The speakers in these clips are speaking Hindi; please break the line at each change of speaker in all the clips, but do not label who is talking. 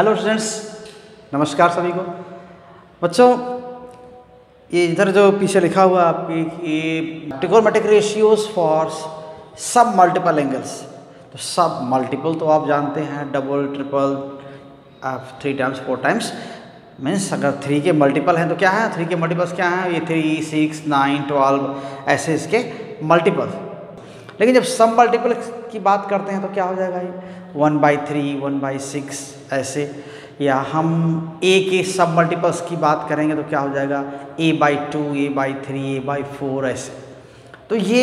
हेलो स्टूडेंट्स, नमस्कार सभी को। बच्चों, ये इधर जो पीछे लिखा हुआ आपकी कि ट्रिगोनोमेट्रिक रेशियोज फॉर सब मल्टीपल एंगल्स। तो सब मल्टीपल तो आप जानते हैं, double triple 3 times 4 times means अगर 3 के मल्टीपल हैं तो क्या है, 3 के मल्टीपल्स क्या हैं, ये 3, 6, 9, 12 ऐसे इसके मल्टीपल। लेकिन जब सब मल्टीपल की बात करते हैं तो क्या हो जाएगा, ये 1/3, 1/6 ऐसे। या हम a के सब मल्टीपल्स की बात करेंगे तो क्या हो जाएगा, a/2, a/3, a/4 ऐसे। तो ये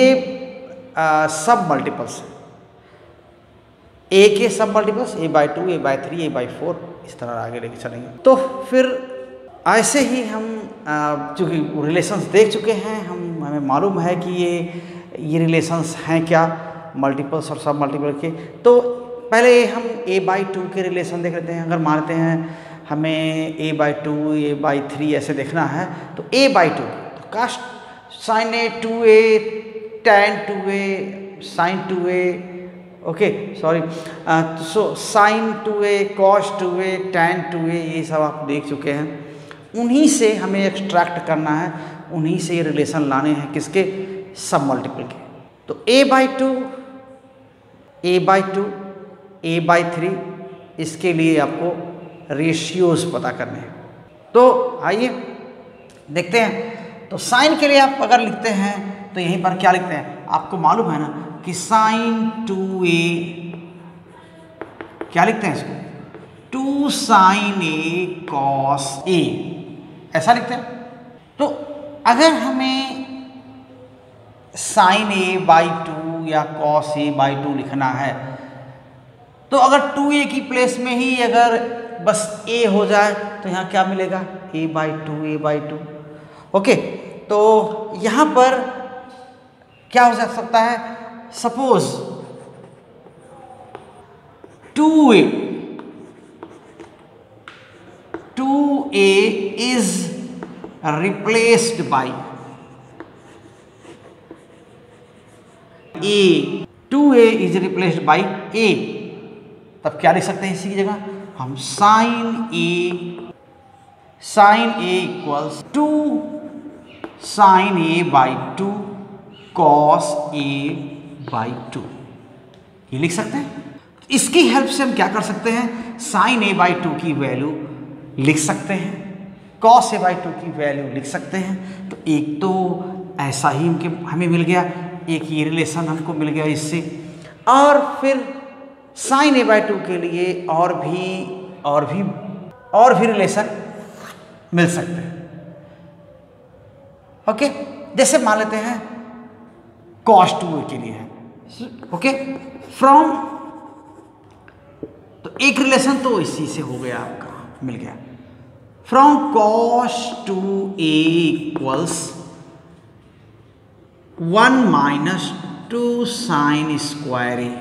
सब मल्टीपल्स हैं, a के सब मल्टीपल्स a/2, a/3, a/4 इस तरह आगे लेके चलेंगे। तो फिर ऐसे ही हम चूँकि रिलेशंस देख चुके हैं, हमें मालूम है कि ये रिलेशंस हैं क्या, मल्टीपल्स और सब मल्टीपल के। तो पहले हम a/2 के रिलेशन देख लेते हैं। अगर मानते हैं हमें a/2, a/3 ऐसे देखना है तो a/2 तो cos sine a 2a, tan 2a, sin 2a, okay sorry, so sine 2a, cos 2a, tan 2a ये सब आप देख चुके हैं। उन्हीं से हमें एक्सट्रैक्ट करना है, उन्हीं से ये रिलेशन लाने हैं, किसके, सब मल्टीपल के। तो a/2, a/2, a/3 इसके लिए आपको रेशियोज पता करने हैं। तो आइए देखते हैं। तो साइन के लिए आप अगर लिखते हैं तो यहीं पर क्या लिखते हैं, आपको मालूम है ना कि साइन 2a, क्या लिखते हैं इसको, 2 sin a cos a ऐसा लिखते हैं। तो अगर हमें sin a/2 या cos a/2 लिखना है तो अगर 2a की प्लेस में ही अगर बस a हो जाए तो यहाँ क्या मिलेगा, a/2, a/2। ओके, तो यहाँ पर क्या हो सकता है, suppose 2a is replaced by a, 2a is replaced by a, तब क्या लिख सकते हैं इसी की जगह हम sine a equals 2 sin a/2 cos a/2 ये लिख सकते हैं। इसकी हेल्प से हम क्या कर सकते हैं, sin a/2 की वैल्यू लिख सकते हैं, cos a/2 की वैल्यू लिख सकते हैं। तो एक तो ऐसा ही हमें मिल गया, एक ये रिलेशन हमको मिल गया इससे। और फिर sin a/2 के लिए और भी रिलेशन मिल सकते हैं। ओके, जैसे मान लेते हैं cos 2a के लिए है, ओके, फ्रॉम, तो एक रिलेशन तो इसी से हो गया, आपका मिल गया, from cos 2a equals 1 - 2 sin square a।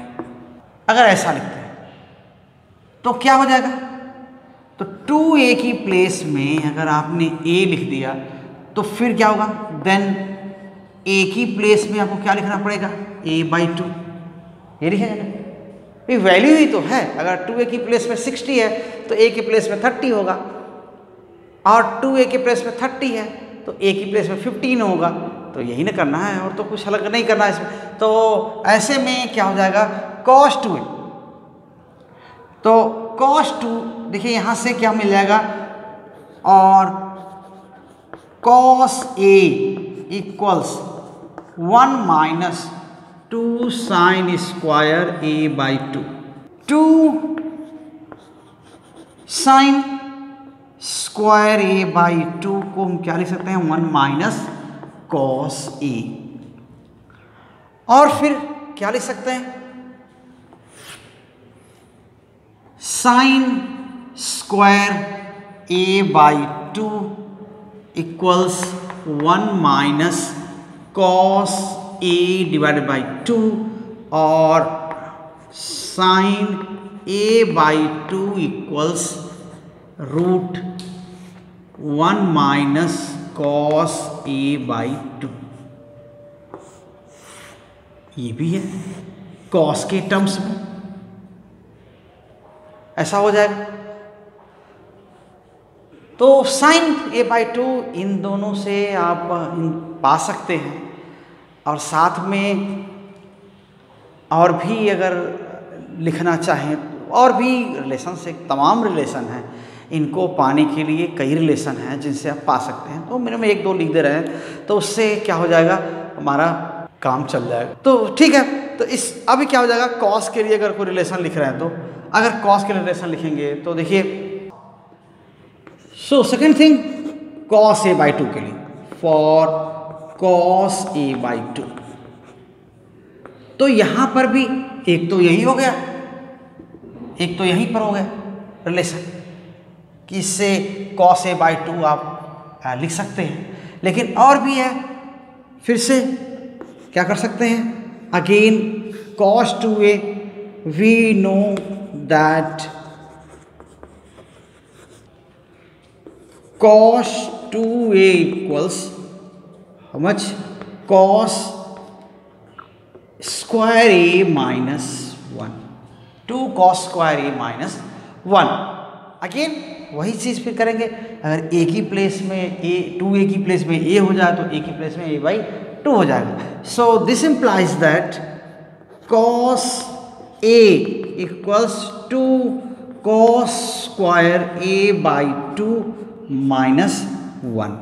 अगर ऐसा लिखते हैं तो क्या हो जाएगा, तो 2a की प्लेस में अगर आपने a लिख दिया तो फिर क्या होगा, देन a की प्लेस में आपको क्या लिखना पड़ेगा, a/2 ये लिखेगा ना, ये वैल्यू ही तो है। अगर 2a की प्लेस में 60 है तो a की प्लेस में 30 होगा, और 2a के प्लेस में 30 है तो a की प्लेस में 15 होगा। तो यही ना करना है, और तो कुछ अलग नहीं करना है इसमें। तो ऐसे में क्या हो जाएगा, cos 2a, तो cos 2 देखिए यहाँ से क्या मिल जाएगा, और cos a equals 1 - 2 sin square a/2, 2 sin square a/2 को हम क्या लिख सकते हैं, 1 - cos a। और फिर क्या लिख सकते हैं, sign square a/2 equals 1 - cos a/2, और sine a/2 equals √1 - cos a/2। ये भी है cos के टर्म्स में, ऐसा हो जाएगा। तो साइन a/2 इन दोनों से आप पा सकते हैं, और साथ में और भी अगर लिखना चाहें और भी रिलेशन से तमाम रिलेशन हैं, इनको पाने के लिए कई रिलेशन हैं जिनसे आप पा सकते हैं। तो मेरे में 1-2 लिख दे रहे हैं, तो उससे क्या हो जाएगा, हमारा काम चल जाएगा। तो ठीक है, तो इस अभी क्या हो जाएगा, कॉस के लिए अगर कोई रिलेशन लिख रहे हैं, तो अगर कॉस के लिए रिलेशन लिखेंगे तो देखिए, so second thing, cos a/2 के लिए, फॉर कॉस a/2, तो यहां पर भी एक तो यही हो गया, एक तो यहीं पर हो गया रिलेशन कि इससे कॉस a/2 आप लिख सकते हैं, लेकिन और भी है। फिर से क्या कर सकते हैं, again cos 2a, we know that cos 2a equals how much, cos square a minus 1, 2 cos square a minus 1। Again वही चीज़ फिर करेंगे, अगर a की प्लेस में a की प्लेस में a हो जाए तो a की प्लेस में a/2 हो जाएगा। So this implies that cos a equals to cos square a/2 minus 1।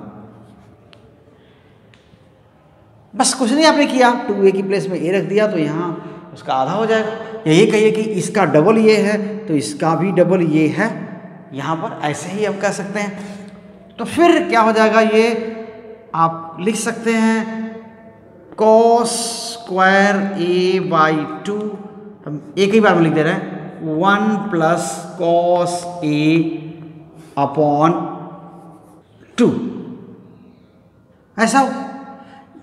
बस कुछ नहीं आपने किया, 2a की प्लेस में a रख दिया तो यहाँ उसका आधा हो जाएगा। ये कहिए कि इसका डबल ये है तो इसका भी डबल ये है, यहाँ पर ऐसे ही हम कह सकते हैं। तो फिर क्या हो जाएगा, ये आप लिख सकते हैं cos स्क्वायर a/2, हम एक ही बार में लिख दे रहे हैं, 1 प्लस cos a/2 ऐसा।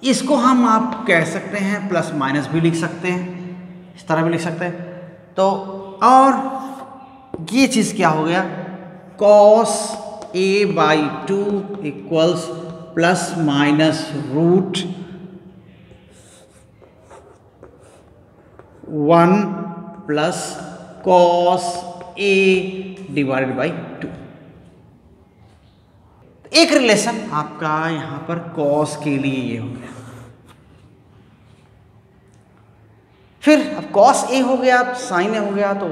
इसको हम आप कह सकते हैं प्लस माइनस भी लिख सकते हैं, इस तरह भी लिख सकते हैं। तो और ये चीज़ क्या हो गया, cos a/2 equals plus minus root 1 plus cos a divided by 2। एक रिलेशन आपका यहां पर cos के लिए ये हो गया। फिर अब cos a हो गया, अब sin a हो गया, तो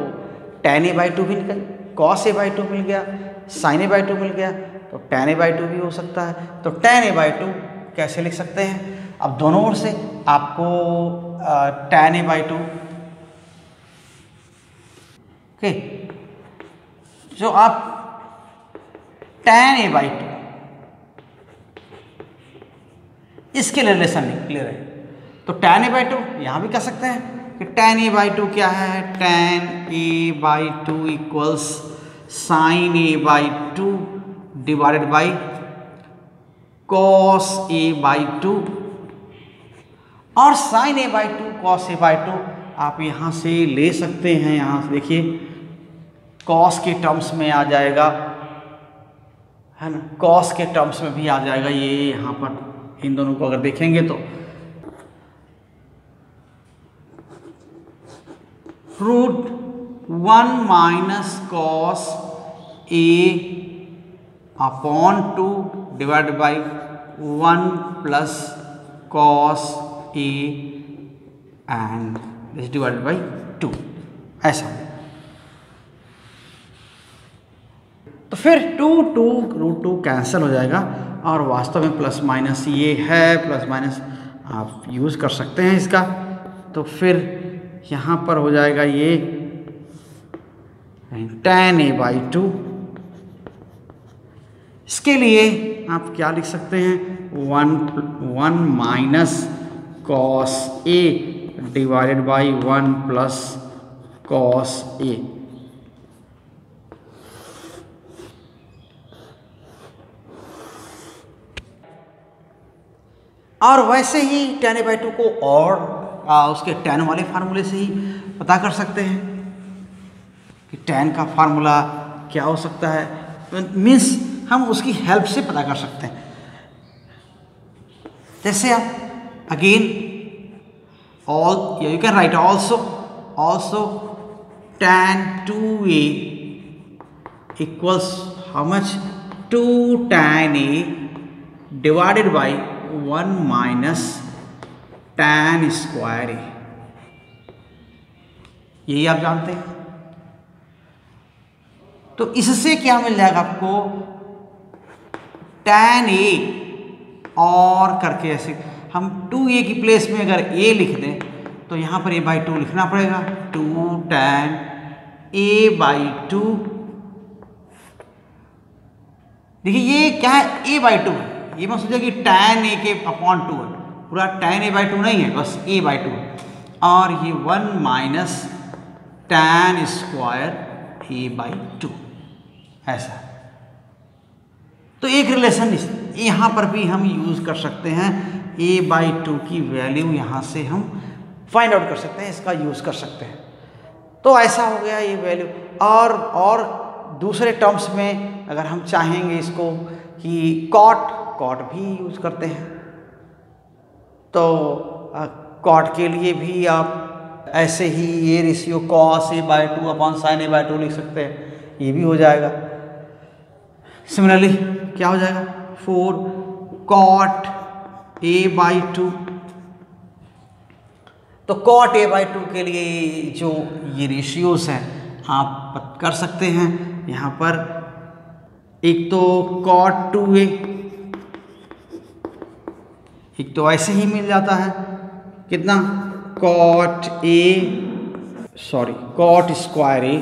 tan a/2 भी निकल, cos a/2 मिल गया, sin a/2 मिल गया, तो tan a/2 भी हो सकता है। तो tan a/2 कैसे लिख सकते हैं, अब दोनों ओर से आपको tan a/2 ओके, जो आप tan a/2 इसके लिए रिलेशन ले रहे हैं, तो tan a/2 यहां भी कह सकते हैं कि tan a/2 क्या है, tan a/2 equals sin a/2 divided by cos a/2, और sin a/2 cos a/2 आप यहां से ले सकते हैं। यहां से देखिए cos के टर्म्स में आ जाएगा, है ना, cos के टर्म्स में भी आ जाएगा ये, यहां पर इन दोनों को अगर देखेंगे तो root 1 minus cos a/2 divide by 1 plus cos a and this divided by 2, ऐसा। तो फिर 2 कैंसिल हो जाएगा, और वास्तव में प्लस माइनस ये है, प्लस माइनस आप यूज़ कर सकते हैं इसका। तो फिर यहाँ पर हो जाएगा ये tan a/2, इसके लिए आप क्या लिख सकते हैं, 1 minus cos a divided by 1 plus cos a। और वैसे ही tan a/2 को और उसके tan वाले फार्मूले से ही पता कर सकते हैं कि tan का फार्मूला क्या हो सकता है, मीन्स हम उसकी हेल्प से पता कर सकते हैं। जैसे आप again you can write also tan 2a equals how much, 2 tan A divided by 1 minus tan square A, यही आप जानते हैं। तो इससे क्या मिल जाएगा आपको, tan A और करके ऐसे हम 2A की प्लेस में अगर A लिख दें तो यहाँ पर A/2 लिखना पड़ेगा, 2 tan A/2। देखिए ये क्या है, A/2 है, ये मत सोचिए कि tan A के अपॉन 2 है, पूरा tan A/2 नहीं है, बस A/2 है। और ये 1 माइनस tan स्क्वायर A/2, ऐसा। तो एक रिलेशन यहाँ पर भी हम यूज कर सकते हैं, A/2 की वैल्यू यहाँ से हम फाइंड आउट कर सकते हैं, इसका यूज कर सकते हैं। तो ऐसा हो गया ये वैल्यू। और दूसरे टर्म्स में अगर हम चाहेंगे इसको कि कॉट भी यूज करते हैं, तो कॉट के लिए भी आप ऐसे ही ये ratio cos A/2 upon sin A/2 लिख सकते हैं, ये भी हो जाएगा। सिमिलरली क्या हो जाएगा, 4 cot A/2। तो cot A/2 के लिए जो ये रेशियोज हैं आप कर सकते हैं। यहाँ पर एक तो cot 2A, एक तो ऐसे ही मिल जाता है, कितना, cot square A,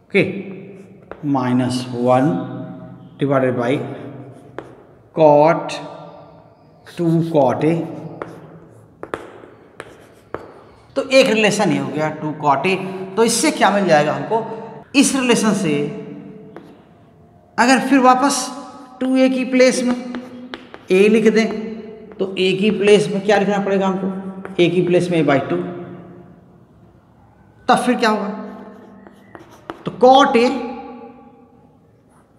okay, minus 1 divided by cot 2 cot A। तो एक रिलेशन ये हो गया 2 cot A। तो इससे क्या मिल जाएगा हमको, इस रिलेशन से अगर फिर वापस 2A की प्लेस में A लिख दें तो A की प्लेस में क्या लिखना पड़ेगा हमको, A की प्लेस में A/2। तब फिर क्या होगा, तो cot A,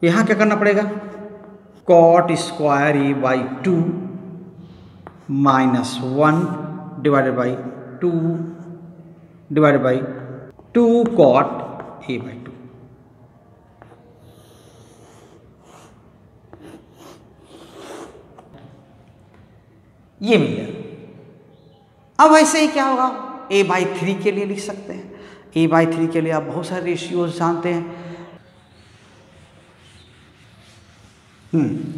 यहां क्या करना पड़ेगा, cot square A/2 minus 1 divided by 2 divided by 2 cot A/2। ये मिल गया। अब ऐसे ही क्या होगा, A/3 के लिए लिख सकते हैं। A/3 के लिए आप बहुत सारे रेशियोज जानते हैं।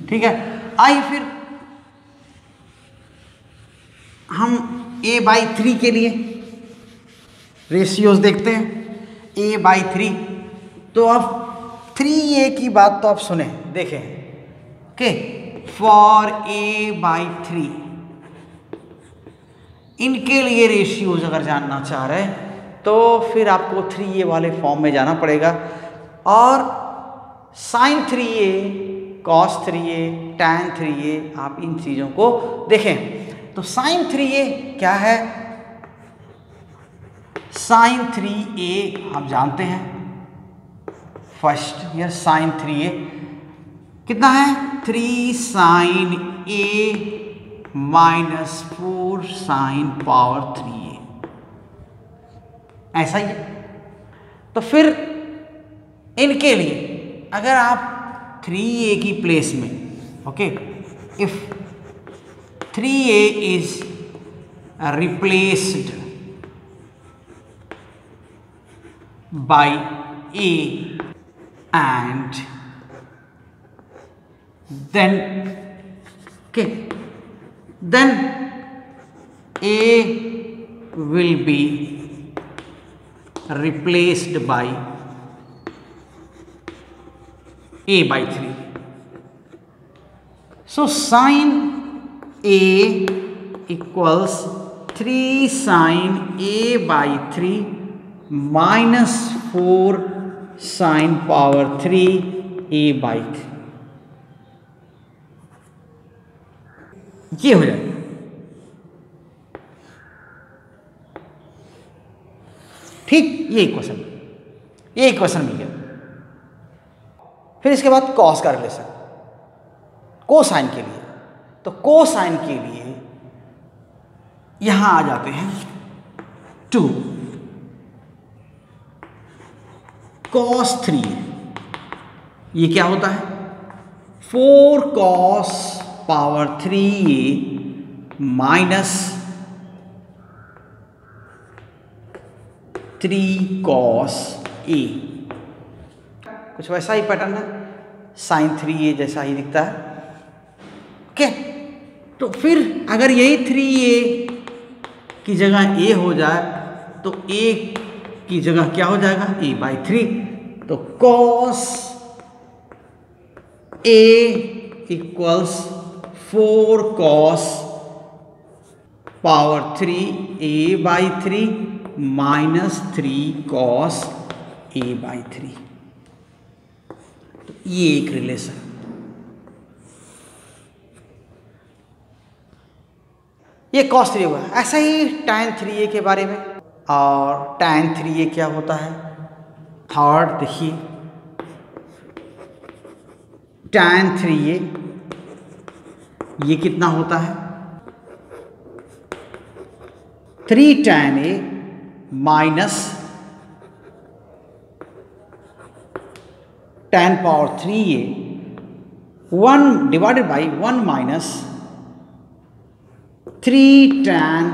ठीक है, आइए फिर हम A/3 के लिए रेशियोज देखते हैं। A/3, तो अब 3A की बात तो आप सुने देखें, ओके, फॉर A/3 इनके लिए रेशियोज अगर जानना चाह रहे हैं तो फिर आपको 3A वाले फॉर्म में जाना पड़ेगा, और sin 3A, cos 3A, tan 3A, आप इन चीज़ों को देखें। तो sin 3A क्या है, sin 3A आप जानते हैं, फर्स्ट ईयर sin 3A कितना है, 3 sin A minus 4 sin power 3A, ऐसा ही है। तो फिर इनके लिए अगर आप 3A की प्लेस में, okay, if 3A is replaced by A and then, okay, then A will be replaced by A/3। so sin A equals 3 sin A/3 minus 4 sin power 3 A/3, ये हो जाएगा। ठीक, ये इक्वेशन मिल गया। फिर इसके बाद कॉस का रिलेशन कोसाइन के लिए, तो कोसाइन के लिए यहां आ जाते हैं 2 cos 3a, ये क्या होता है 4 cos power 3a minus 3 cos a, कुछ वैसा ही पैटर्न है, sin 3a जैसा ही दिखता है। ओके, तो फिर अगर यही 3a की जगह a हो जाए तो a की जगह क्या हो जाएगा a/3, तो cos a equals 4 cos power 3 a/3 minus 3 cos a/3, तो ये एक रिलेशन। ये cos 3a हुआ। ऐसा ही tan 3a के बारे में, और tan 3a क्या होता है, थर्ड देखिए tan 3a ये कितना होता है 3 tan a minus tan power 3a 1 divided by 1 minus 3 tan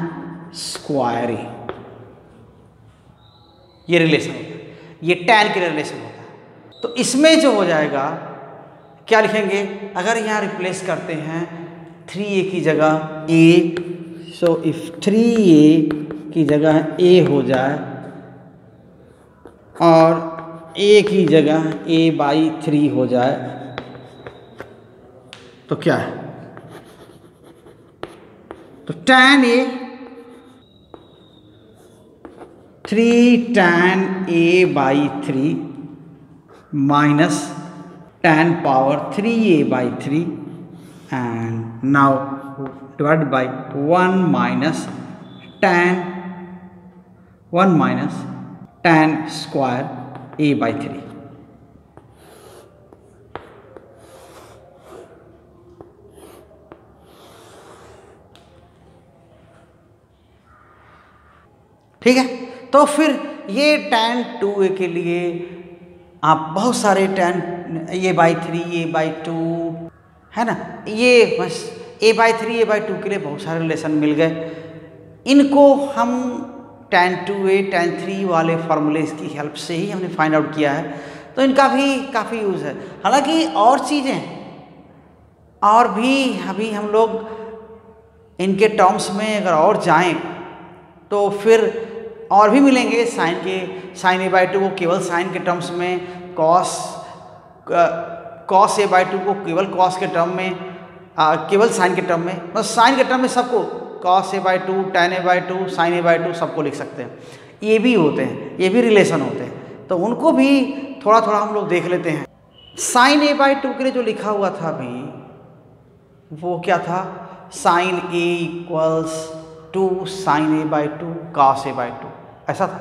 square a, ये रिलेशन होता है, ये tan के रिलेशन होता है। तो इसमें जो हो जाएगा क्या लिखेंगे, अगर यहाँ रिप्लेस करते हैं 3a की जगह a, सो इफ 3a की जगह a हो जाए और a की जगह a/3 हो जाए तो क्या है, तो tan a 3 tan a/3 minus tan power 3a/3 and now divided by 1 minus tan square a/3। ठीक है, तो फिर ये tan 2a के लिए आप बहुत सारे tan a/3 a/2 है ना, ये बस a/3 a/2 के लिए बहुत सारे रिलेशन मिल गए। इनको हम tan 2a tan 3 वाले फार्मूले की हेल्प से ही हमने फाइंड आउट किया है, तो इनका भी काफ़ी यूज़ है। हालांकि और चीज़ें और भी अभी हम लोग इनके टर्म्स में अगर और जाएं तो फिर और भी मिलेंगे। साइन a/2 को केवल साइन के टर्म्स में, कॉस a/2 को केवल कॉस के टर्म में, केवल साइन के टर्म में, बस साइन के टर्म में सबको cos a/2 tan a/2 sin a/2 सबको लिख सकते हैं। ये भी होते हैं, ये भी रिलेशन होते हैं, तो उनको भी थोड़ा थोड़ा हम लोग देख लेते हैं। sin a/2 के लिए जो लिखा हुआ था अभी वो क्या था, sin a equals 2 sin a/2 cos a/2, ऐसा था।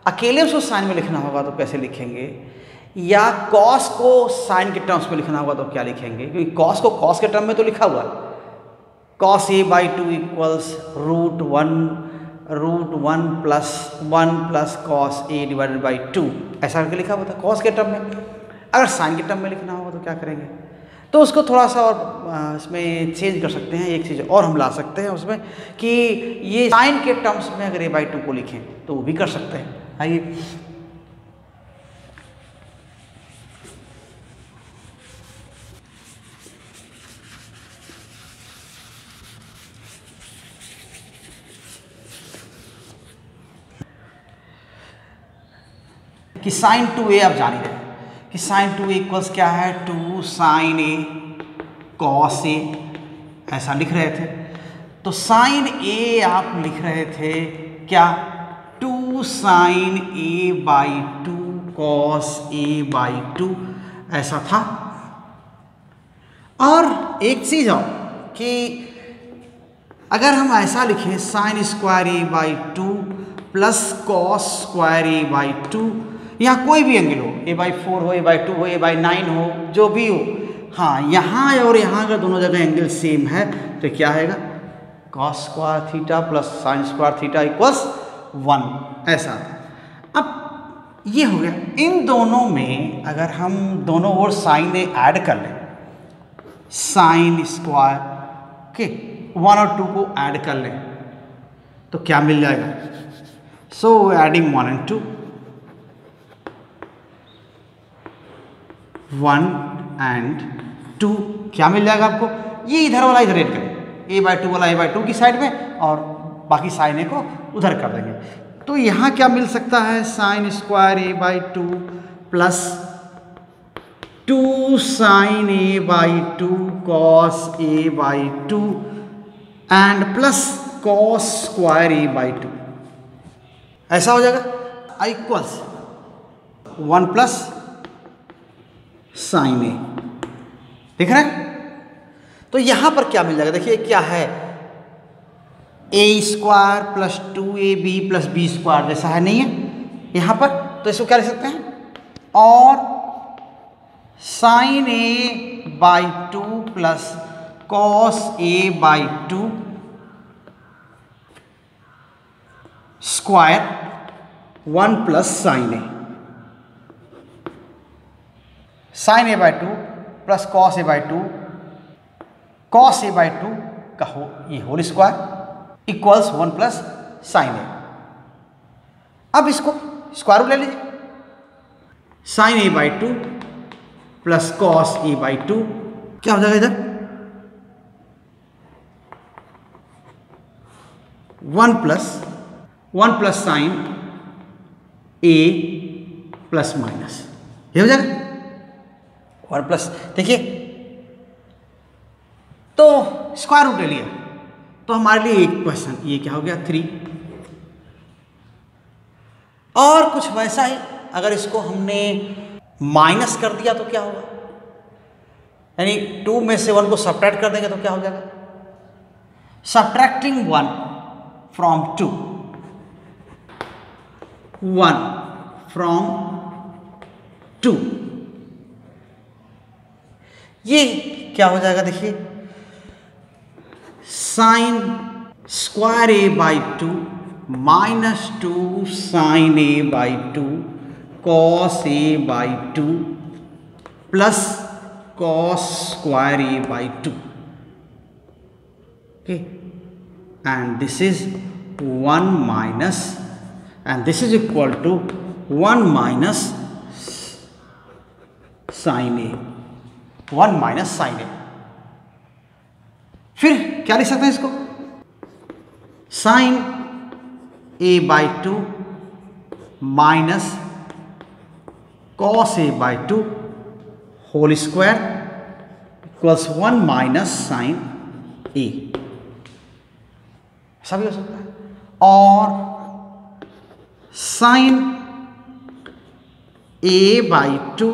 अकेले उसको साइन में लिखना होगा तो कैसे लिखेंगे, या cos को साइन के टर्म्स में लिखना होगा तो क्या लिखेंगे, क्योंकि cos को cos के टर्म में तो लिखा हुआ है, cos a/2 equals √1 plus 1 plus cos a divided by 2, ऐसा करके लिखा हुआ था cos के टर्म में। अगर साइन के टर्म में लिखना होगा तो क्या करेंगे, तो उसको थोड़ा सा और इसमें चेंज कर सकते हैं। एक चीज़ और हम ला सकते हैं उसमें कि ये साइन के टर्म्स में अगर a/2 को लिखें तो वो भी कर सकते हैं। आइए कि साइन 2a आप जान ही रहे कि साइन 2a इक्वल्स क्या है, 2 sin a cos a, ऐसा लिख रहे थे। तो साइन a आप लिख रहे थे क्या, 2 sin a/2 cos a/2, ऐसा था। और एक चीज़ और कि अगर हम ऐसा लिखें sign square a/2 plus cos square a/2, यहाँ कोई भी एंगल हो, a/4 हो, a/2 हो, a/9 हो, जो भी हो, हाँ यहाँ और यहाँ अगर दोनों जगह एंगल सेम है तो क्या आएगा, cos square theta plus sine square theta equals 1, ऐसा। अब ये हो गया। इन दोनों में अगर हम दोनों ओर साइन ए ऐड कर लें, साइन स्क्वायर के 1 और 2 को ऐड कर लें तो क्या मिल जाएगा? सो एडिंग 1 and 2, 1 and 2 क्या मिल जाएगा आपको? ये इधर वाला इधर ऐड करें, a/2 वाला a/2 की साइड में और बाकी साइन ए को उधर कर देंगे। तो यहाँ क्या मिल सकता है? Sine square a/2 plus 2 sine a/2 cos a/2 and plus cos square a/2, ऐसा हो जाएगा। इक्वल्स 1 प्लस साइन ए, दिख रहा है? तो यहां पर क्या मिल जाएगा? देखिए क्या है, a square plus 2ab plus b square जैसा है, नहीं है यहां पर? तो इसको क्या लिख सकते हैं? और sine a/2 plus cos a/2 square 1 plus sine a, sine a/2 plus cos a/2, cos a/2 का ये whole square equals 1 plus sine a. अब इसको स्क्वायर रूट ले लीजिए, sign a/2 plus cos a/2 क्या हो जाएगा इधर? 1 plus sine a plus minus, ये हो जाएगा 1 प्लस। देखिए तो स्क्वायर रूट ले लिया तो हमारे लिए एक क्वेश्चन ये क्या हो गया? 3। और कुछ वैसा ही अगर इसको हमने माइनस कर दिया तो क्या होगा? यानी 2 में से 1 को सब्ट्रैक्ट कर देंगे तो क्या हो जाएगा? सब्ट्रैक्टिंग 1 फ्रॉम 2, 1 फ्रॉम 2, ये क्या हो जाएगा? देखिए sine square a/2 minus 2 sine a/2 cos a/2 plus cos square a/2, okay, and this is 1 minus, and this is equal to 1 minus sine a, 1 minus sine a. फिर क्या लिख सकते हैं इसको? Sine a/2 minus cos a/2 whole square equals 1 minus sine a, ऐसा भी हो सकता है। और sine a/2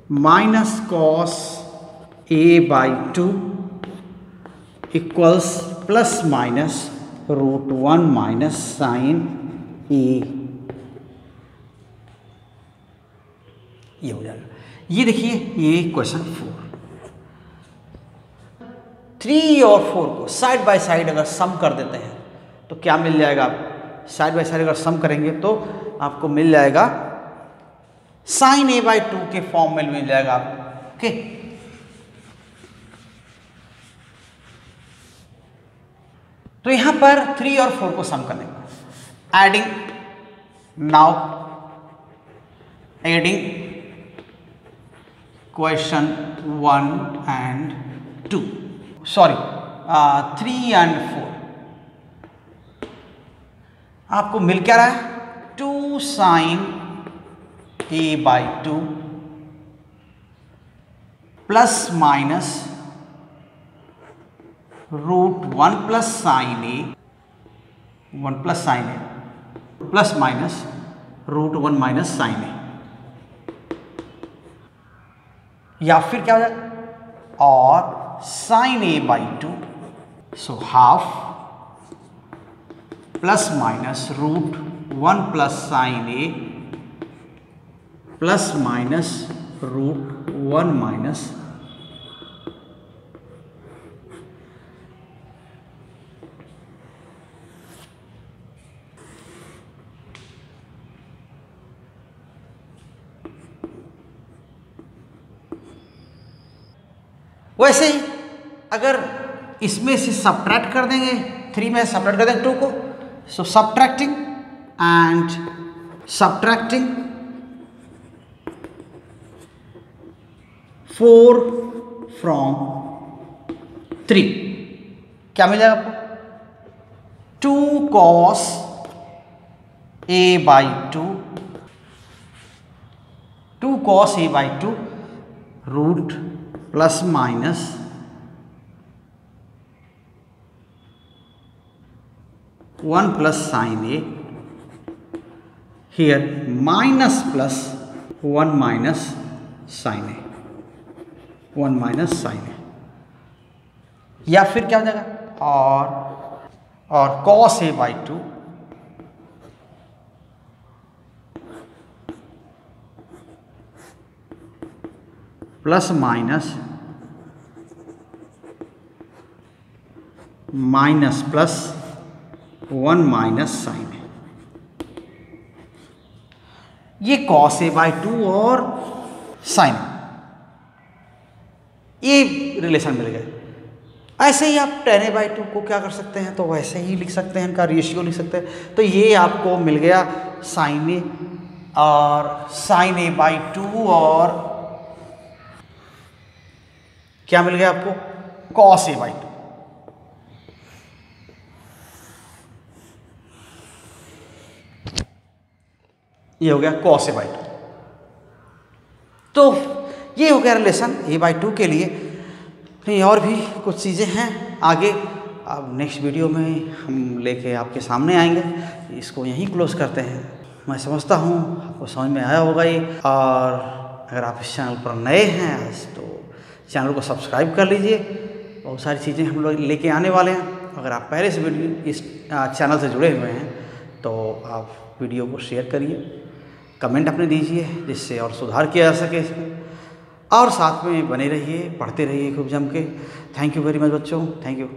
minus cos a/2 equals plus minus root 1 minus sine ए, ये हो जाएगा। ये देखिए ये क्वेश्चन 4। 3 और 4 को साइड बाय साइड अगर सम कर देते हैं तो क्या मिल जाएगा? साइड बाय साइड अगर सम करेंगे तो आपको मिल जाएगा साइन a/2 के फॉर्म में मिल जाएगा आपको, ओके। तो यहां पर 3 और 4 को सम करने का adding, now adding question 1 and 2, sorry 3 and 4, आपको मिल क्या रहा है? 2 sine a/2 plus minus root 1 plus sine a, 1 plus sine a plus minus root 1 minus sine a, या फिर क्या हो जाएगा? और sine a/2, so half plus minus root 1 plus sine a plus minus root 1 minus वैसे ही अगर इसमें से सब्ट्रैक्ट कर देंगे, 3 में सब्ट्रैक्ट कर देंगे 2 को, सो सब्ट्रैक्टिंग एंड सब्ट्रैक्टिंग 4 फ्रॉम 3, क्या मिल जाएगा आपको? 2 cos a by 2, 2 cos a by 2 root plus minus 1 plus sin a, here minus plus 1 minus sin a, 1 minus sin a, या फिर क्या हो जाएगा? और cos a by 2 plus minus plus 1 minus sine है। ये cos a by 2 और साइन, ये रिलेशन मिल गए। ऐसे ही आप tan a by 2 को क्या कर सकते हैं, तो वैसे ही लिख सकते हैं, इनका रेशियो लिख सकते हैं। तो ये आपको मिल गया sin a और sin a by 2 और क्या मिल गया आपको? cos a by 2। ये हो गया cos a by 2। तो ये हो गया रिलेशन a by 2 के लिए। नहीं, और भी कुछ चीज़ें हैं आगे, अब नेक्स्ट वीडियो में हम लेके आपके सामने आएंगे। इसको यहीं क्लोज करते हैं। मैं समझता हूँ आपको समझ में आया होगा ये, और अगर आप इस चैनल पर नए हैं तो चैनल को सब्सक्राइब कर लीजिए। बहुत सारी चीज़ें हम लोग लेके आने वाले हैं। अगर आप पहले से वीडियो इस चैनल से जुड़े हुए हैं तो आप वीडियो को शेयर करिए, कमेंट अपने दीजिए, जिससे और सुधार किया जा सके इसमें, और साथ में बने रहिए, पढ़ते रहिए खूब जम के। थैंक यू वेरी मच बच्चों, थैंक यू।